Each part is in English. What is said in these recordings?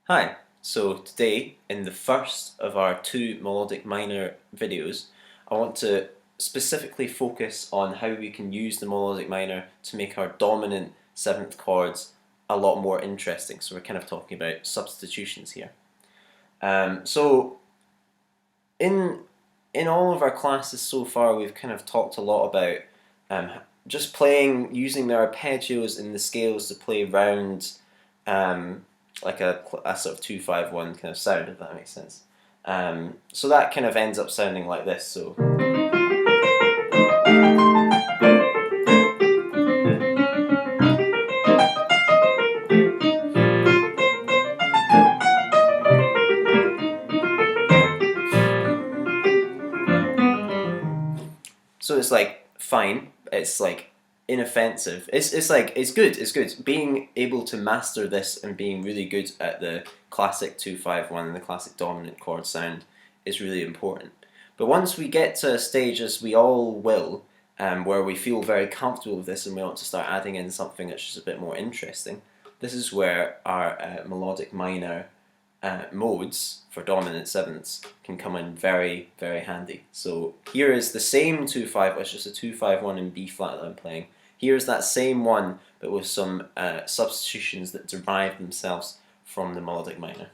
Hi, so today in the first of our two melodic minor videos, I want to specifically focus on how we can use the melodic minor to make our dominant seventh chords a lot more interesting. So we're kind of talking about substitutions here. So in all of our classes so far, we've kind of talked a lot about um, just playing, using the arpeggios and the scales to play round like a sort of 2-5-1 kind of sound, if that makes sense. So that kind of ends up sounding like this. So it's like fine. It's like inoffensive. It's good. It's good. Being able to master this and being really good at the classic 2-5-1 and the classic dominant chord sound is really important. But once we get to a stage, as we all will, where we feel very comfortable with this and we want to start adding in something that's just a bit more interesting, this is where our melodic minor modes for dominant sevenths can come in very, very handy. So here is the same 2-5, it's just a 2-5-1 in B flat that I'm playing. Here's that same one, but with some substitutions that derive themselves from the melodic minor.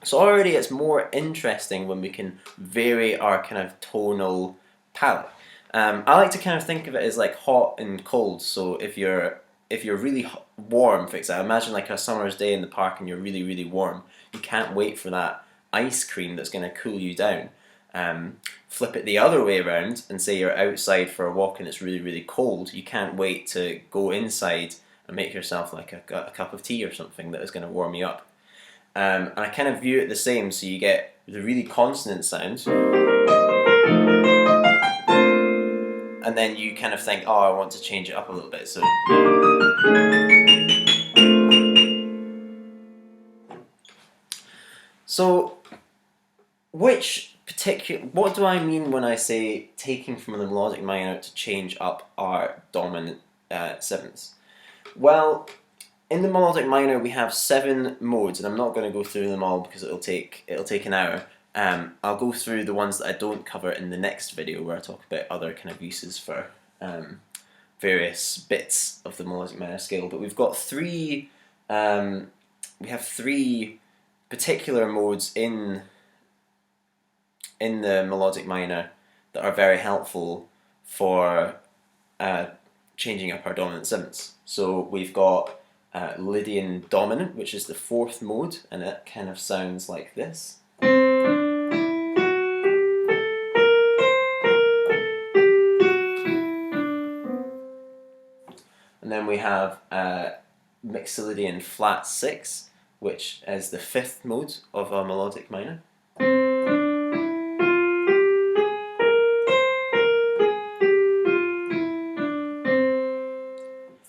So already it's more interesting when we can vary our kind of tonal palette. I like to kind of think of it as like hot and cold. So if you're really warm, for example, imagine like a summer's day in the park and you're really, really warm. You can't wait for that ice cream that's going to cool you down. Flip it the other way around and say you're outside for a walk and it's really, really cold. You can't wait to go inside and make yourself like a cup of tea or something that is going to warm you up. And I kind of view it the same, so you get the really consonant sound, and then you kind of think, oh, I want to change it up a little bit. So what do I mean when I say taking from the melodic minor to change up our dominant sevenths? Well, in the melodic minor, we have 7 modes, and I'm not going to go through them all because it'll take an hour. I'll go through the ones that I don't cover in the next video, where I talk about other kind of uses for various bits of the melodic minor scale. But we've got 3. We have 3 particular modes in the melodic minor that are very helpful for changing up our dominant sevenths. So we've got Lydian dominant, which is the 4th mode, and it kind of sounds like this. And then we have Mixolydian flat 6, which is the 5th mode of a melodic minor.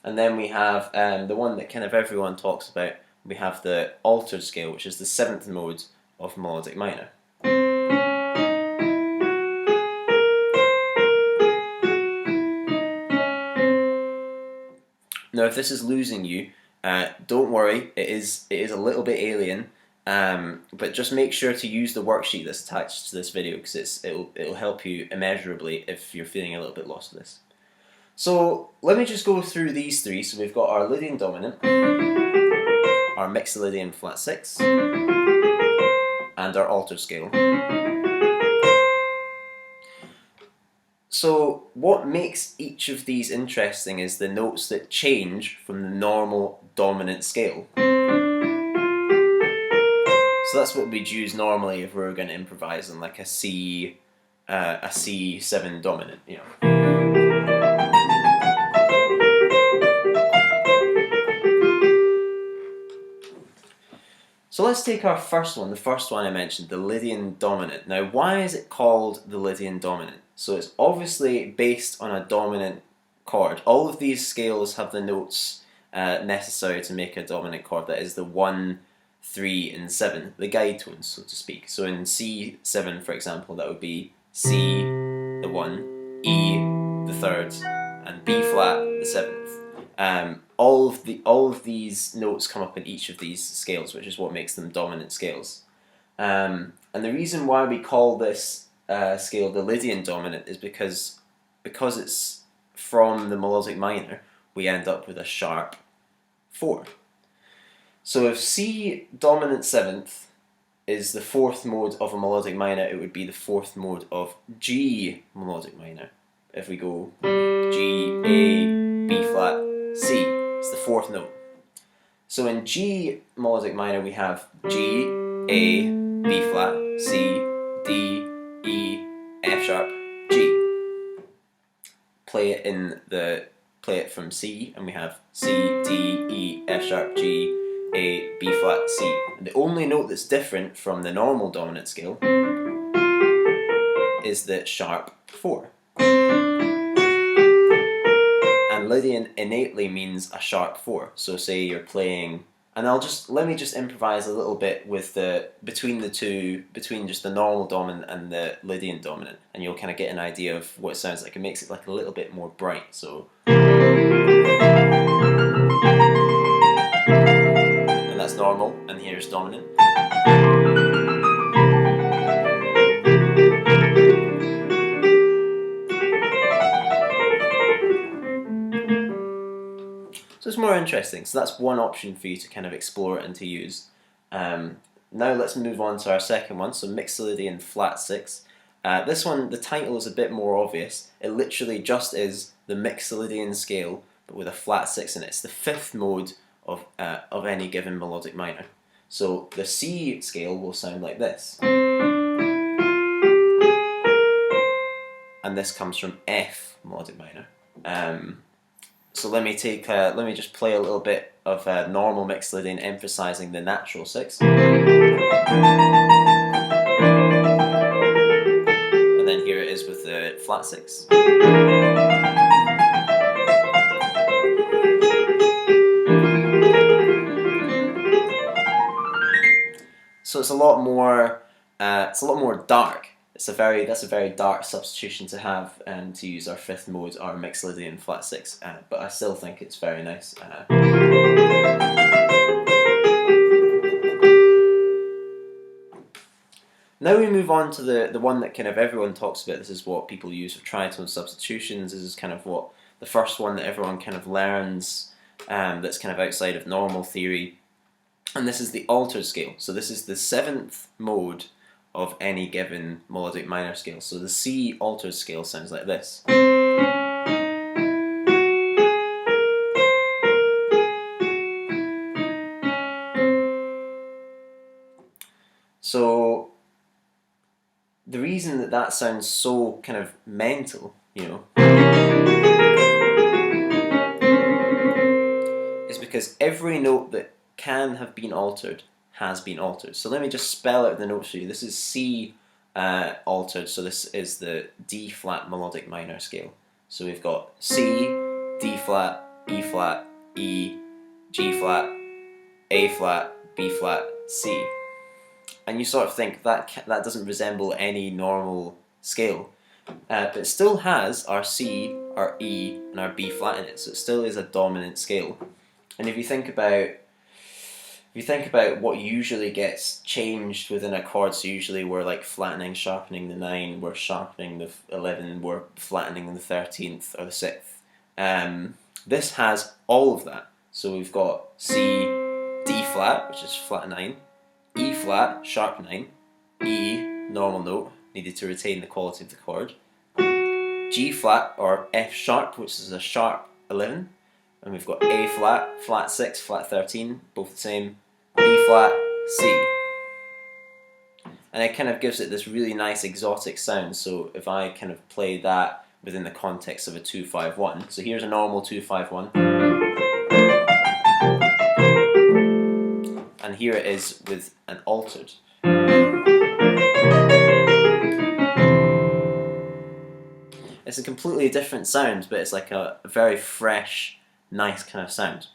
And then we have the one that kind of everyone talks about. We have the altered scale, which is the 7th mode of melodic minor. Now, if this is losing you, don't worry. It is a little bit alien, but just make sure to use the worksheet that's attached to this video, because it'll help you immeasurably if you're feeling a little bit lost with this. So let me just go through these 3. So we've got our Lydian dominant, our Mixolydian flat 6, and our altered scale. So what makes each of these interesting is the notes that change from the normal dominant scale. So that's what we'd use normally if we were going to improvise on like a C7 dominant, you know. let's take our first one, the first one I mentioned, the Lydian dominant. Now, why is it called the Lydian dominant? So it's obviously based on a dominant chord. All of these scales have the notes necessary to make a dominant chord. That is the 1, 3, and 7, the guide tones, so to speak. So in C7, for example, that would be C, the 1, E, the 3rd, and B flat, the 7th. All of these notes come up in each of these scales, which is what makes them dominant scales. And the reason why we call this scale the Lydian dominant is because it's from the melodic minor, we end up with a sharp 4. So if C dominant 7th is the 4th mode of a melodic minor, it would be the 4th mode of G melodic minor. If we go G, A, B flat, C, it's the 4th note. So in G melodic minor we have G, A, B flat, C, D, E, F sharp, G. Play it from C, and we have C, D, E, F sharp, G, A, B flat, C. And the only note that's different from the normal dominant scale is the sharp 4. And Lydian innately means a sharp 4. So say you're playing, and let me just improvise a little bit with between just the normal dominant and the Lydian dominant, and you'll kind of get an idea of what it sounds like. It makes it like a little bit more bright. So, and that's normal, and here's dominant. So it's more interesting. So that's one option for you to kind of explore and to use. Now let's move on to our second one. So Mixolydian flat 6. This one, the title is a bit more obvious. It literally just is the Mixolydian scale, but with a flat 6 in it. It's the 5th mode of any given melodic minor. So the C scale will sound like this. And this comes from F melodic minor. So let me just play a little bit of normal Mixolydian, emphasizing the natural 6. And then here it is with the flat 6. So it's a lot more dark. That's a very dark substitution to have to use our 5th mode, our Mixolydian flat 6, but I still think it's very nice. Now we move on to the one that kind of everyone talks about. This is what people use for tritone substitutions. This is kind of what the first one that everyone kind of learns that's kind of outside of normal theory. And this is the altered scale. So this is the 7th mode of any given melodic minor scale. So the C altered scale sounds like this. So the reason that sounds so kind of mental, is because every note that can have been altered has been altered. So let me just spell out the notes for you. This is C altered, so this is the D flat melodic minor scale. So we've got C, D flat, E flat, E, G flat, A flat, B flat, C. And you sort of think that doesn't resemble any normal scale, but it still has our C, our E, and our B flat in it. So it still is a dominant scale. And if you think about what usually gets changed within a chord, so usually we're like flattening, sharpening the 9, we're sharpening the 11, we're flattening the 13th or the 6th. This has all of that. So we've got C, D flat, which is flat 9, E flat, sharp 9, E, normal note, needed to retain the quality of the chord, G flat or F sharp, which is a sharp 11, and we've got A flat, flat 6, flat 13, both the same, B flat, C. And it kind of gives it this really nice exotic sound. So if I kind of play that within the context of a 2-5-1, so here's a normal 2-5-1, and here it is with an altered. It's a completely different sound, but it's like a very fresh, nice kind of sound.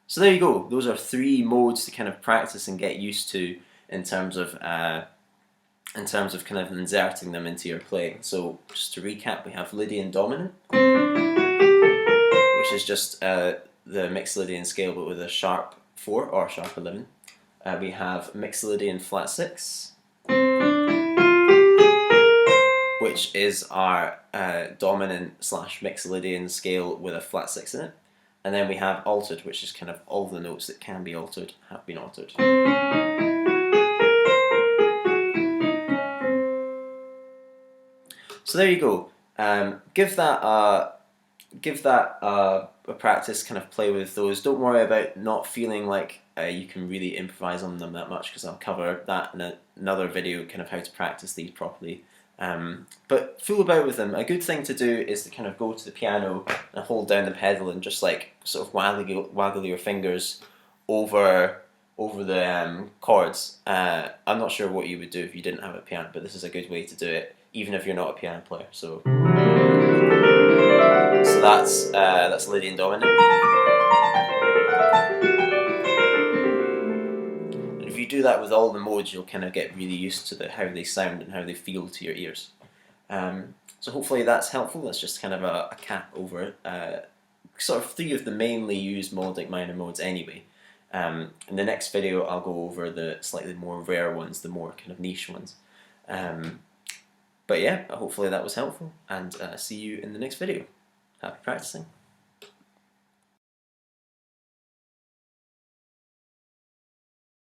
So there you go. Those are 3 modes to kind of practice and get used to in terms of kind of inserting them into your playing. So just to recap, we have Lydian dominant, which is just the mixed Lydian scale but with a sharp 4 or sharp 11. We have mixed Lydian flat 6, which is our dominant / mixed Lydian scale with a flat 6 in it. And then we have altered, which is kind of all the notes that can be altered have been altered. So there you go. Give that a practice, kind of play with those. Don't worry about not feeling like you can really improvise on them that much, because I'll cover that in another video, kind of how to practice these properly. But fool about with them. A good thing to do is to kind of go to the piano and hold down the pedal and just like sort of waggle your fingers over the chords. I'm not sure what you would do if you didn't have a piano, but this is a good way to do it, even if you're not a piano player. So that's Lydian dominant. And if you do that with all the modes, you'll kind of get really used to how they sound and how they feel to your ears. So hopefully that's helpful. That's just kind of a cap over sort of 3 of the mainly used melodic minor modes anyway. In the next video I'll go over the slightly more rare ones, the more kind of niche ones. But yeah, hopefully that was helpful, and see you in the next video. Happy practicing.